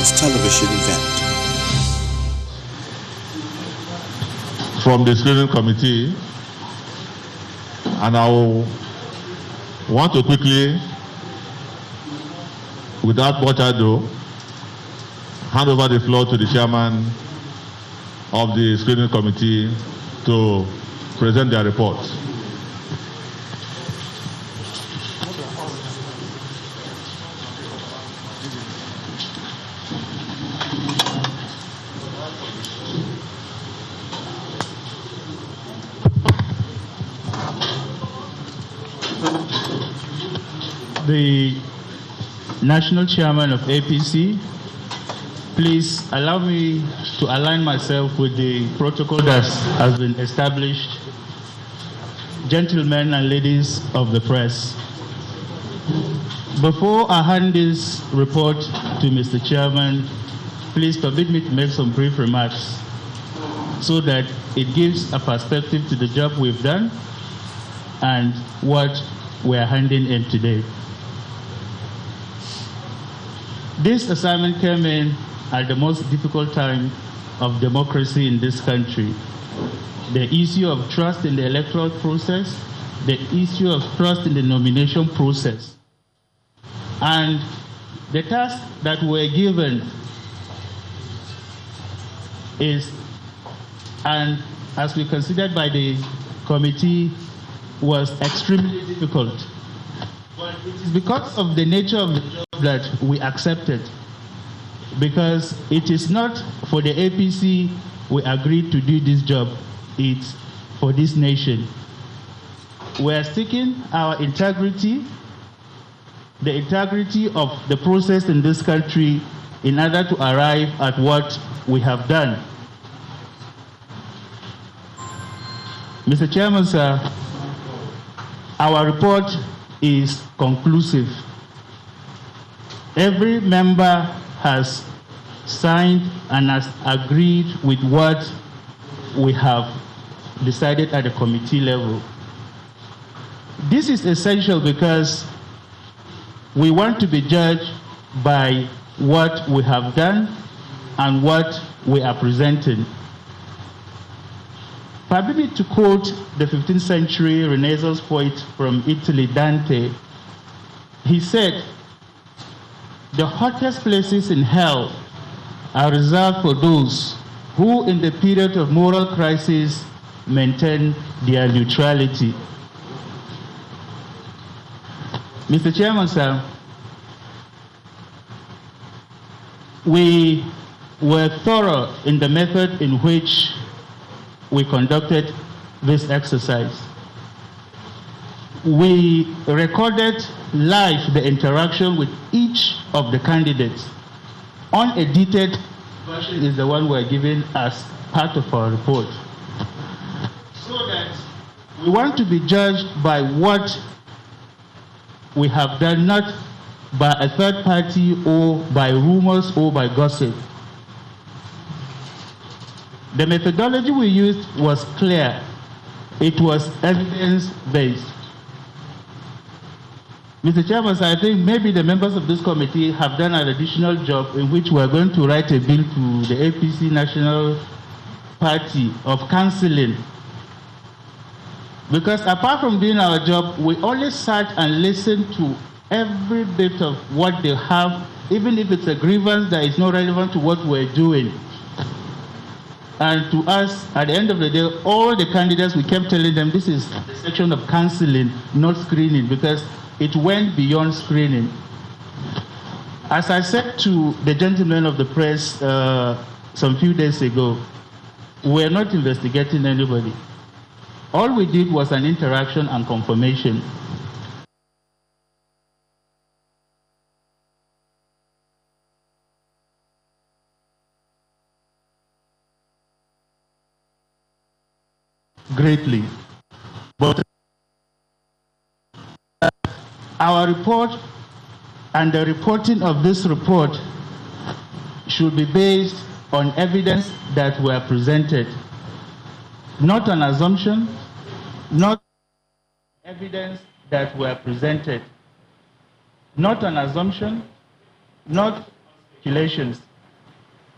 exclusive television event. From the screening committee, and I will want to quickly, without much ado, hand over the floor to the chairman of the screening committee to present their report. The National Chairman of APC, please allow me to align myself with the protocol that has been established. Gentlemen and ladies of the press, before I hand this report to Mr. Chairman, please permit me to make some brief remarks so that it gives a perspective to the job we've done and what we are handing in today. This assignment came in at the most difficult time of democracy in this country. The issue of trust in the electoral process, the issue of trust in the nomination process. And the task that we're given is, and as we considered by the committee, was extremely difficult. But it is because of the nature of the job that we accepted. Because it is not for the APC we agreed to do this job, it's for this nation. We are seeking our integrity, the integrity of the process in this country in order to arrive at what we have done. Mr. Chairman, sir, our report is conclusive. Every member has signed and has agreed with what we have decided at the committee level. This is essential because we want to be judged by what we have done and what we are presenting. Permit me to quote the 15th century Renaissance poet from Italy, Dante. He said, "The hottest places in hell are reserved for those who in the period of moral crisis maintain their neutrality." Mr. Chairman, sir, we were thorough in the method in which we conducted this exercise. We recorded live the interaction with each of the candidates. Unedited version is the one we're giving as part of our report. So that we want to be judged by what we have done, not by a third party or by rumors or by gossip. The methodology we used was clear. It was evidence-based. Mr. Chairman, I think maybe the members of this committee have done an additional job in which we are going to write a bill to the APC National Party of cancelling. Because apart from doing our job, we only sat and listened to every bit of what they have, even if it's a grievance that is not relevant to what we're doing. And to us, at the end of the day, all the candidates, we kept telling them this is the section of cancelling, not screening, because it went beyond screening. As I said to the gentleman of the press some few days ago, we're not investigating anybody. All we did was an interaction and confirmation. Greatly. But our report and the reporting of this report should be based on evidence that were presented, not an assumption, not evidence that were presented, not an assumption, not speculations.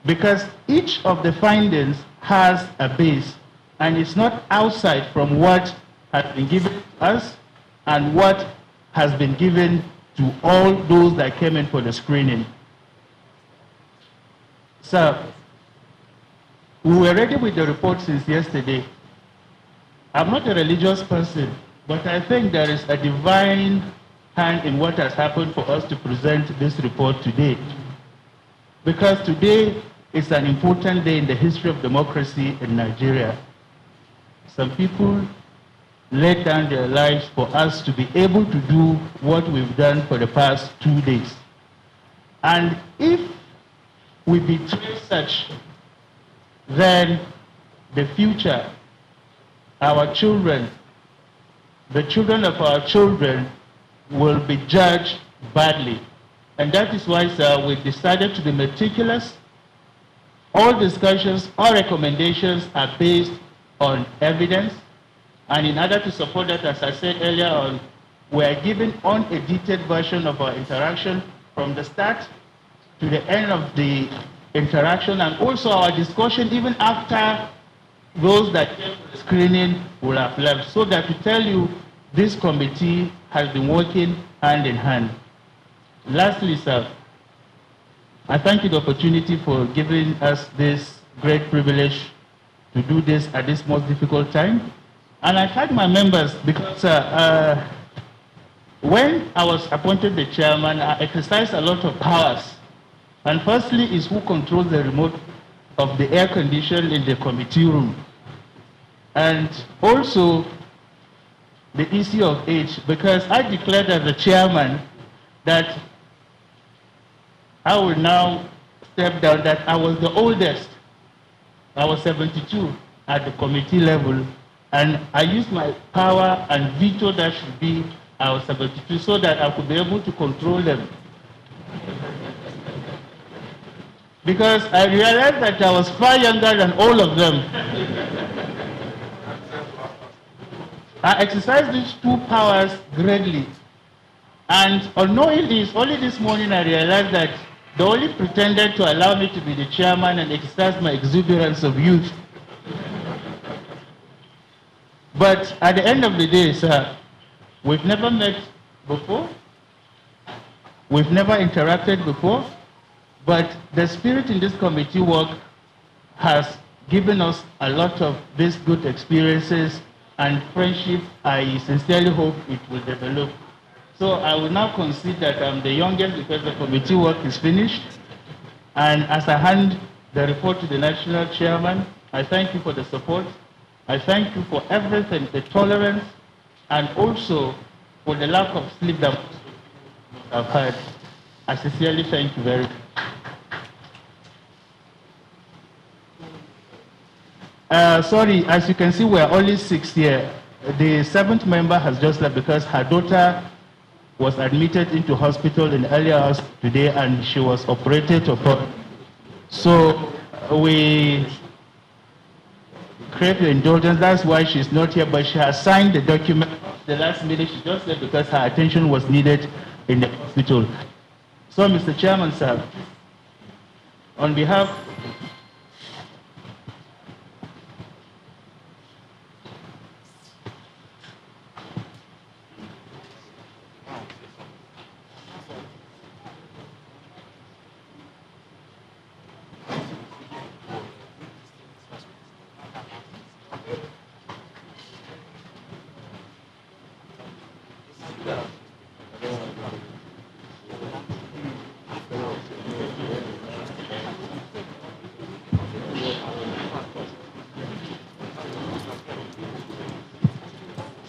because each of the findings has a base, and it's not outside from what has been given to us and what has been given to all those that came in for the screening. So, we were ready with the report since yesterday. I'm not a religious person, but I think there is a divine hand in what has happened for us to present this report today. Because today is an important day in the history of democracy in Nigeria. Some people laid down their lives for us to be able to do what we've done for the past 2 days. And if we betray such, then the future, our children, the children of our children will be judged badly. And that is why, sir, we decided to be meticulous. All discussions, all recommendations are based on evidence. And in order to support that, as I said earlier on, we are given unedited version of our interaction from the start to the end of the interaction, and also our discussion even after those that came to the screening will have left, so that to tell you this committee has been working hand in hand. Lastly, sir, I thank you for the opportunity for giving us this great privilege to do this at this most difficult time. And I thank my members because when I was appointed the chairman, I exercised a lot of powers. And firstly is who controls the remote of the air condition in the committee room. And also the issue of age, because I declared as the chairman that I will now step down, that I was the oldest. I was 72 at the committee level, and I used my power and veto that should be I was 72 so that I could be able to control them. Because I realized that I was far younger than all of them. I exercised these two powers greatly. And unknowingly, it's only this morning I realized that they only pretended to allow me to be the chairman and exercise my exuberance of youth. But at the end of the day, sir, we've never met before. We've never interacted before. But the spirit in this committee work has given us a lot of these good experiences and friendship. I sincerely hope it will develop. So I will now concede that I'm the youngest because the committee work is finished. And as I hand the report to the national chairman, I thank you for the support. I thank you for everything, the tolerance, and also for the lack of sleep that I've had. I sincerely thank you very much. Sorry, as you can see, we're only 6 here. The 7th member has just left because her daughter was admitted into hospital in early hours today and she was operated upon. So we crave your indulgence. That's why she's not here, but she has signed the document. The last minute she just left because her attention was needed in the hospital. So, Mr. Chairman, sir, on behalf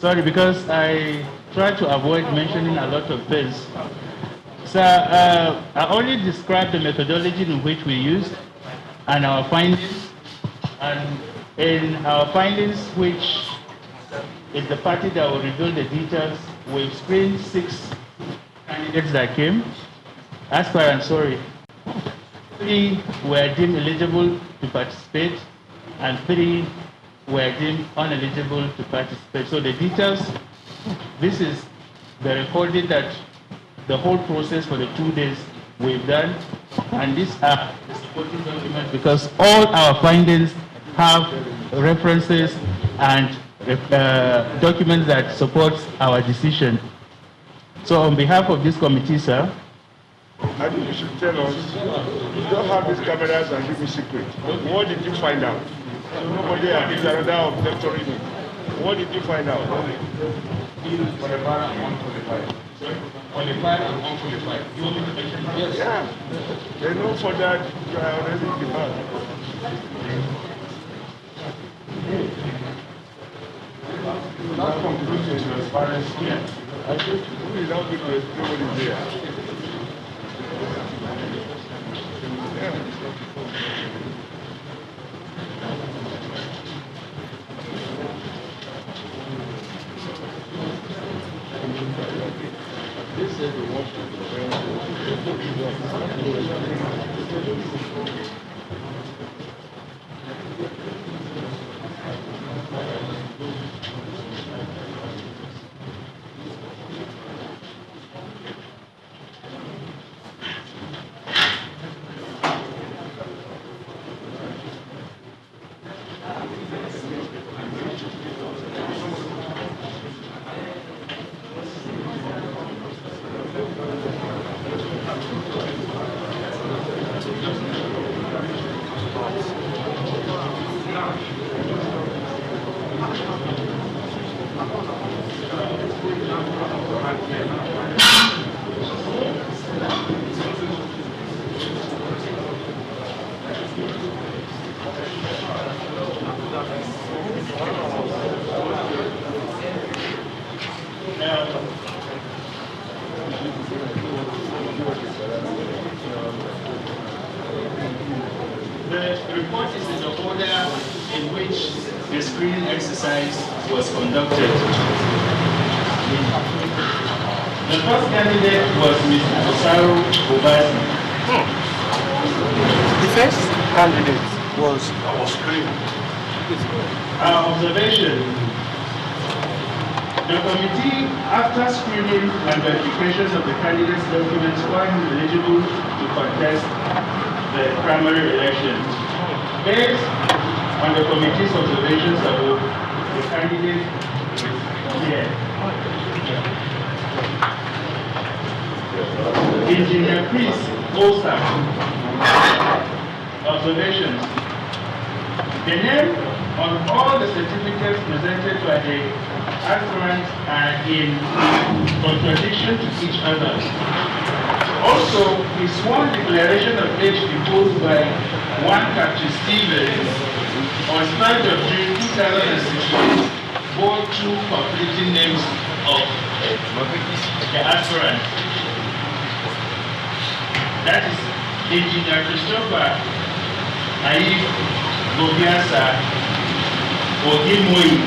sorry, because I try to avoid mentioning a lot of things. So I only described the methodology in which we used and our findings. And in our findings, which is the party that will reveal the details, we've screened 6 candidates that came. Aspirants, sorry. 3 were deemed eligible to participate, and 3 were deemed uneligible to participate. So the details, this is the recording that the whole process for the 2 days we've done. And these are the supporting documents because all our findings have references and documents that support our decision. So on behalf of this committee, sir, I think you should tell us, you don't have these cameras and give me secret. What did you find out? So nobody accused another of lecturing me. What did you find out? Qualified and unqualified. Qualified and unqualified. You want me to mention that? Yes. Yeah. They know for that you are already in the back. That concludes your transparency. I think we will not be to explain what is there. This is the one. The report is in the order in which the screening exercise was conducted. The first candidate was Mr. Obaseki. The first candidate was screened. Our observation, the committee, after screening and verification of the candidate's documents, found him eligible to contest the primary election. Based on the committee's observations above, the candidate is here. Engineer Chris Osa, observations. The name on all the certificates presented by the aspirants are in contradiction to each other. Also, his sworn declaration of age deposed by one Captain Stevens on 3rd of June 2016 bore two conflicting names of the aspirants. That is Engineer Christopher Aif Gobiasa Ogimoyi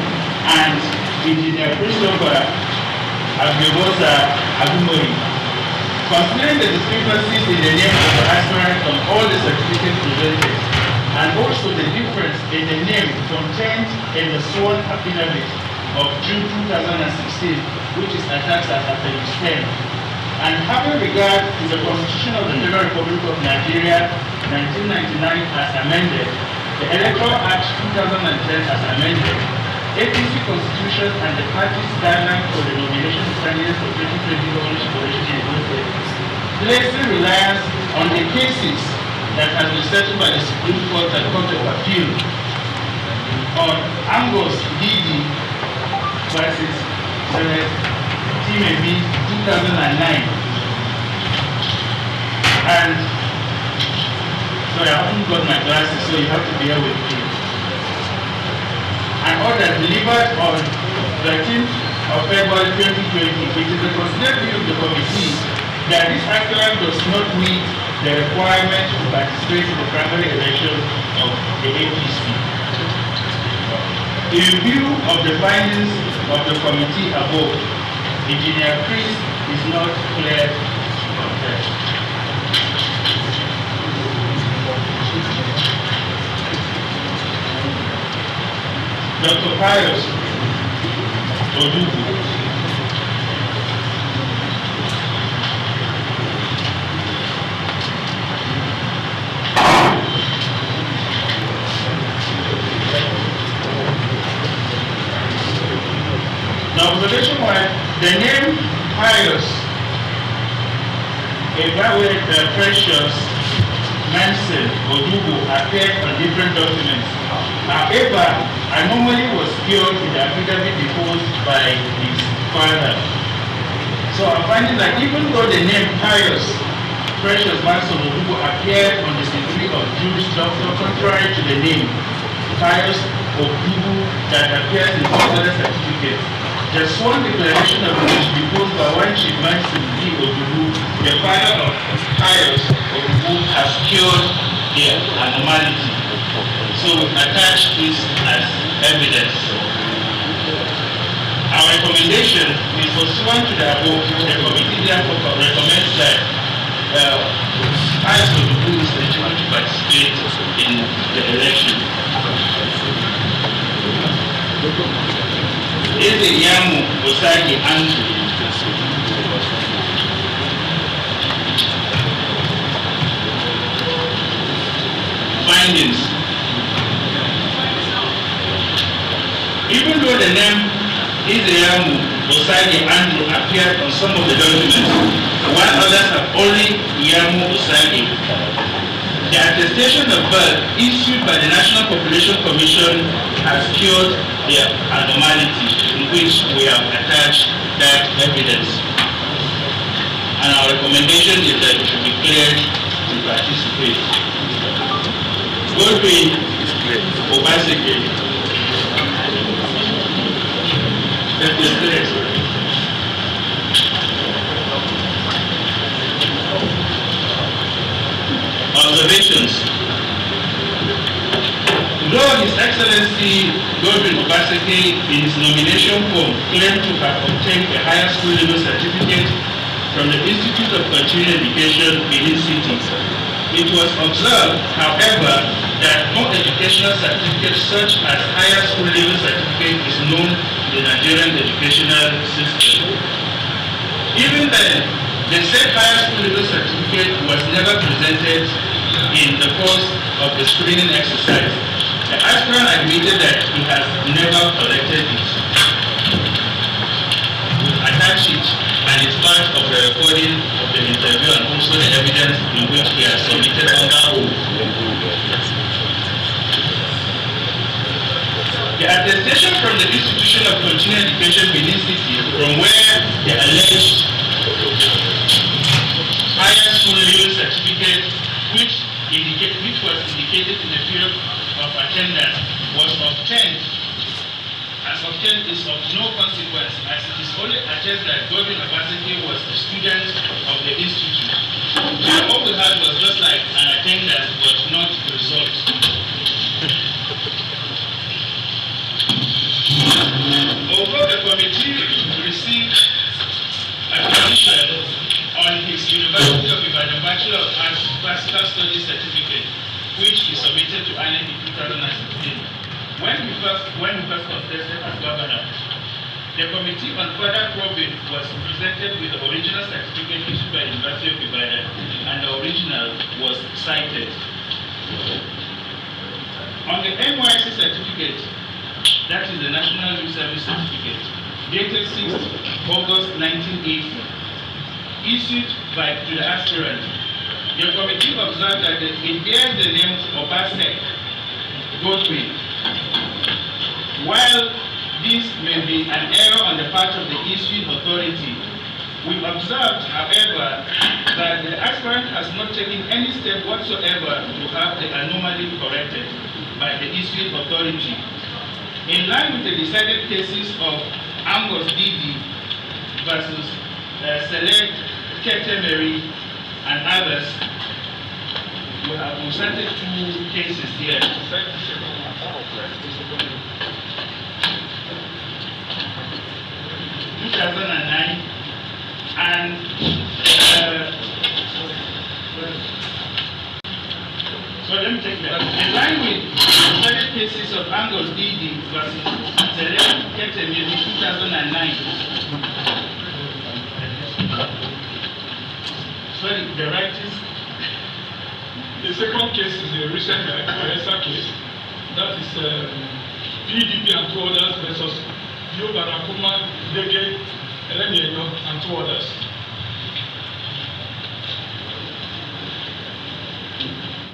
and Engineer Christopher Agbebosa Agumoyi. Considering the discrepancies in the name of the aspirant on all the certificates presented, and also the difference in the name contained in the sworn affidavit of June 2016, which is attached as Appendix 10, and having regard to the Constitution of the Federal Republic of Nigeria 1999 as amended, the Electoral Act 2010 as amended, APC Constitution and the party's guidelines for the nomination of candidates for 2020 governorship election in Edo State, placing reliance on the cases that has been settled by the Supreme Court and Court of Appeal on Angus Didi versus TMB 2009. And sorry, I haven't got my glasses, so you have to bear with me. An order delivered on 13th of February 2020, it is the considered view of the committee that this aspirant does not meet the requirement to participate in the primary election of the APC. In view of the findings of the committee above, Engineer Chris is not cleared to contest. Dr. Pius Odugu. Observation-wise, the name Pius, Precious, Manson, Odugo appeared on different documents. However, anomaly was cured in the affidavit deposed by his father. So I'm finding that even though the name Pius, Precious, Manson, Odugo appeared on the certificate of Jewish doctor, contrary to the name Pius Odugo that appears in all other certificates, the sworn declaration of which deposed by one Chief Manson D. Odugo, the father of Pius Odugo, has cured the anomaly. So we attach this as evidence. Our recommendation is pursuant to the above. The committee therefore recommends that Pius Odugo is eligible to participate in the election. Eze Yamu Osagi Antu. Findings. Even though the name Eze Yamu Osagi Antu appeared on some of the documents, while others have only Yamu Osagi, the attestation of birth issued by the National Population Commission has cured the anomaly, in which we have attached that evidence. And our recommendation is that it should be cleared to participate. Godwin Obaseki. That is clear. Observations. Though His Excellency Godwin Obaseki in his nomination form claimed to have obtained a higher school level certificate from the Institute of Continuing Education Benin City, it was observed, however, that no educational certificate such as higher school level certificate is known in the Nigerian educational system. Even then, the said higher school level certificate was never presented in the course of the screening exercise. The aspirant admitted that he has never collected it. We attach it, and it's part of the recording of the interview and also the evidence in which he has submitted under oath. The attestation from the Institution of Continuing Education Benin City, from where the alleged higher school level certificate, which was indicated in the period of attendance, was obtained. As obtained is of no consequence, as it is only attested that Godwin Obaseki was a student of the institute. And what we had was just like an attendance, but not the result. Although the committee received a petition on his University of Ibadan Bachelor of Arts Classical Studies certificate, which he submitted to INEC in 2016, when he first contested as governor, the committee on further probing was presented with the original certificate issued by the University of Ibadan, and the original was cited. On the NYC certificate, that is the National Youth Service Certificate, dated 6th August 1980, issued to the aspirant, the committee observed that it bears the name Obaseki Godwin. While this may be an error on the part of the issuing authority, we observed, however, that the aspirant has not taken any step whatsoever to have the anomaly corrected by the issuing authority. In line with the decided cases of Angus Didi versus Select Ketemeri and others, we have presented two cases here. 2009 and so let me take that. In line with the study cases of Angus Didi versus Select Ketemeri 2009. Sorry, the right is. The second case is a recent case. That is PDP and two others versus Yoga Nakuma, Dege, Elenyo, and two others.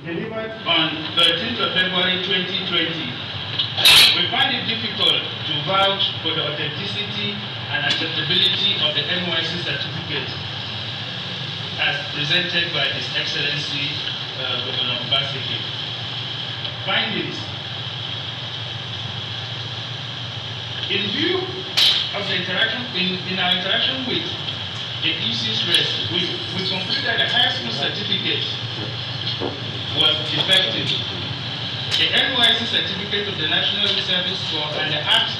Delivered on 13th of February 2020, we find it difficult to vouch for the authenticity and acceptability of the NYC certificate as presented by His Excellency Godwin Obaseki. Findings. In view of the interaction, in our interaction with the EC's rest, we concluded that the high school certificate was defective. The NYC certificate of the National Service Corps and the act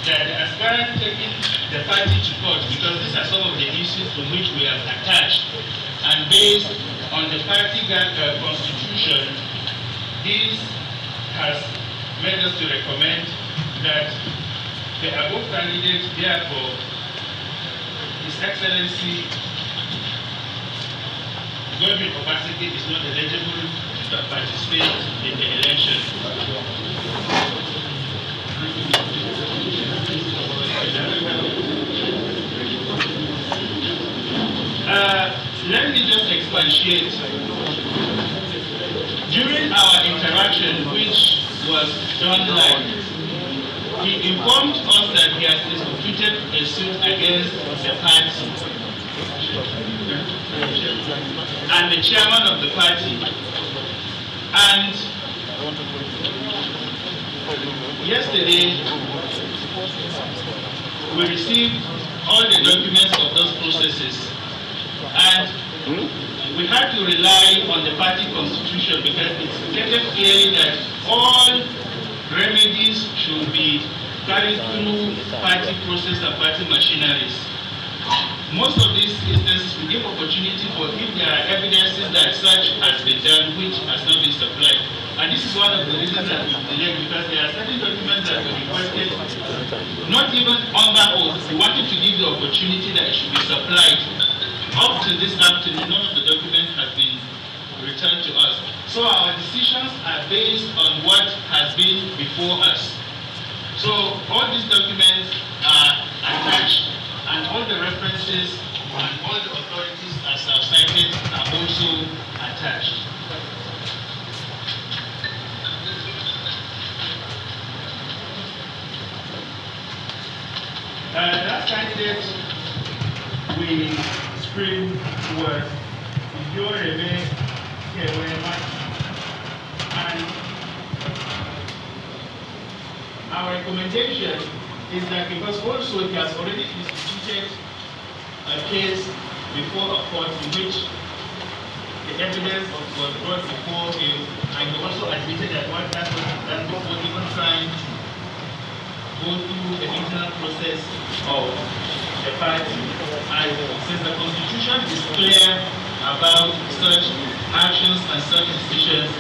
that the aspirant taking the party to court, because these are some of the issues to which we have attached, and based on the party constitution, this has made us to recommend that the above candidate, therefore, His Excellency Godwin Obaseki is not eligible to participate in the election. Let me just expatiate. During our interaction, which was done live, he informed us that he has instituted a suit against the party and the chairman of the party. And yesterday, we received all the documents of those processes, and we had to rely on the party constitution because it's stated clearly that all remedies should be carried through party process and party machineries. Most of these instances will give opportunity for if there are evidences that such has been done which has not been supplied. And this is one of the reasons that we delayed, because there are certain documents that were requested, not even under oath. We wanted to give the opportunity that it should be supplied. Up to this afternoon, none of the documents have been returned to us. So our decisions are based on what has been before us. So all these documents are attached, and all the references and all the authorities as I've cited are also attached. That candidate we screened was Yoreme Kewema, and our recommendation is that because also he has already instituted a case before a court in which the evidence was brought before him, and he also admitted that what that was even trying to go through the internal process of the party. And since the constitution is clear about such actions and such decisions,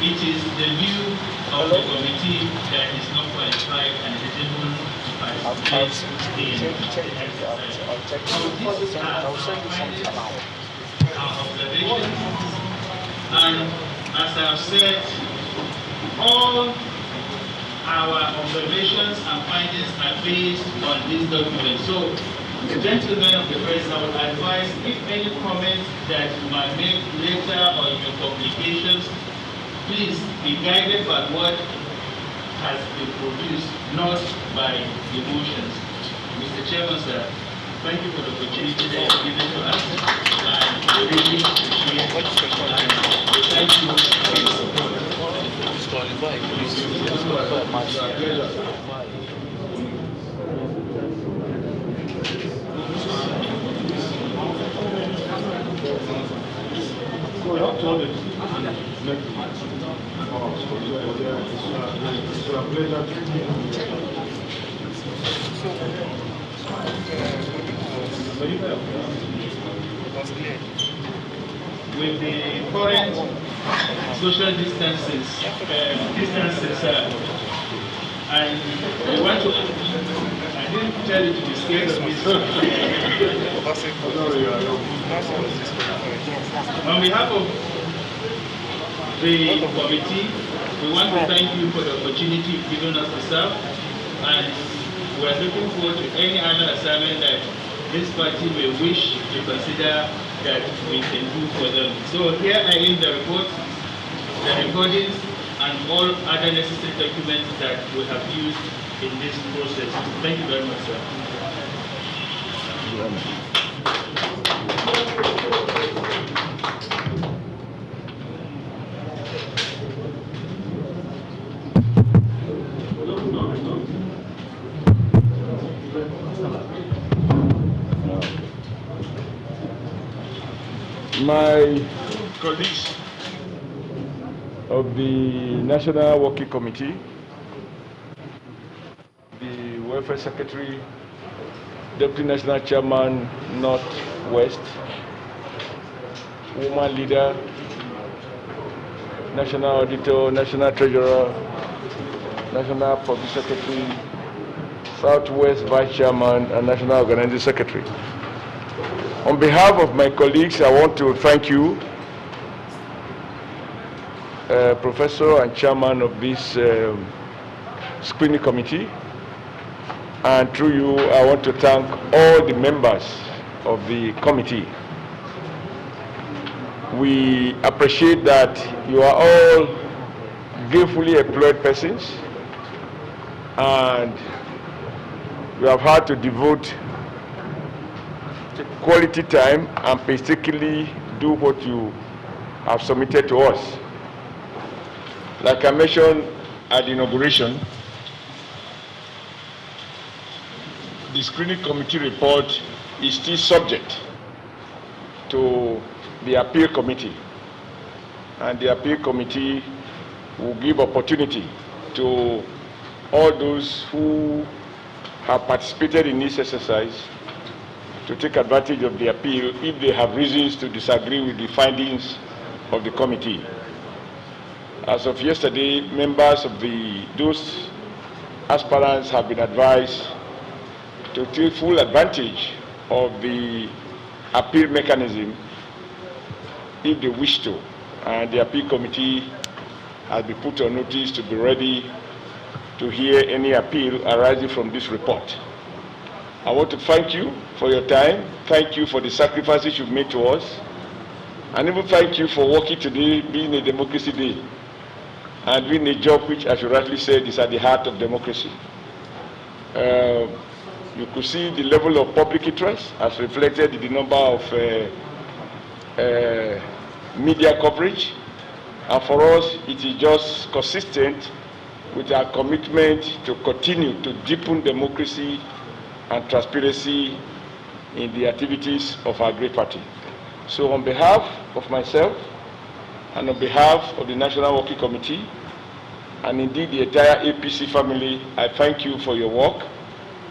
it is the view of the committee that is not qualified and eligible to participate in the exercise. So these are our findings, our observations, and as I have said, all our observations and findings are based on this document. So, gentlemen of the press, I would advise if any comments that you might make later on your publications, please be guided by what has been produced, not by emotions. Mr. Chairman, sir, thank you for the opportunity that you have given to us. And we really appreciate it. And we thank you for your support. With the current social distances, and we want to, I didn't tell you to be scared of this. On behalf of the committee, we want to thank you for the opportunity you've given us to serve, and we're looking forward to any other assignment that this party may wish to consider that we can do for them. So here I end the report, the recordings, and all other necessary documents that we have used in this process. Thank you very much, sir. My colleagues of the National Working Committee, the Welfare Secretary, Deputy National Chairman, Northwest, Woman Leader, National Auditor, National Treasurer, National Public Secretary, Southwest Vice Chairman, and National Organizing Secretary. On behalf of my colleagues, I want to thank you, Professor and Chairman of this screening committee. And through you, I want to thank all the members of the committee. We appreciate that you are all gainfully employed persons, and you have had to devote quality time and painstakingly do what you have submitted to us. Like I mentioned at the inauguration, the screening committee report is still subject to the appeal committee, and the appeal committee will give opportunity to all those who have participated in this exercise to take advantage of the appeal if they have reasons to disagree with the findings of the committee. As of yesterday, members of those aspirants have been advised to take full advantage of the appeal mechanism if they wish to, and the appeal committee has been put on notice to be ready to hear any appeal arising from this report. I want to thank you for your time, thank you for the sacrifices you've made to us, and even thank you for working today being a democracy day and doing a job which, as you rightly said, is at the heart of democracy. You could see the level of public interest as reflected in the number of media coverage, and for us it is just consistent with our commitment to continue to deepen democracy and transparency in the activities of our great party. So on behalf of myself and on behalf of the National Working Committee and indeed the entire APC family, I thank you for your work,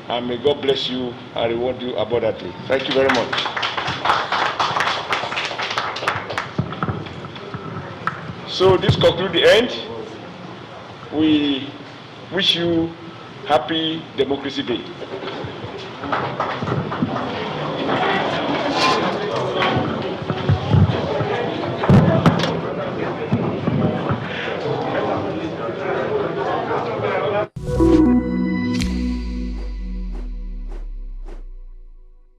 and may God bless you and reward you abundantly. Thank you very much. So this concludes the end. We wish you happy Democracy Day.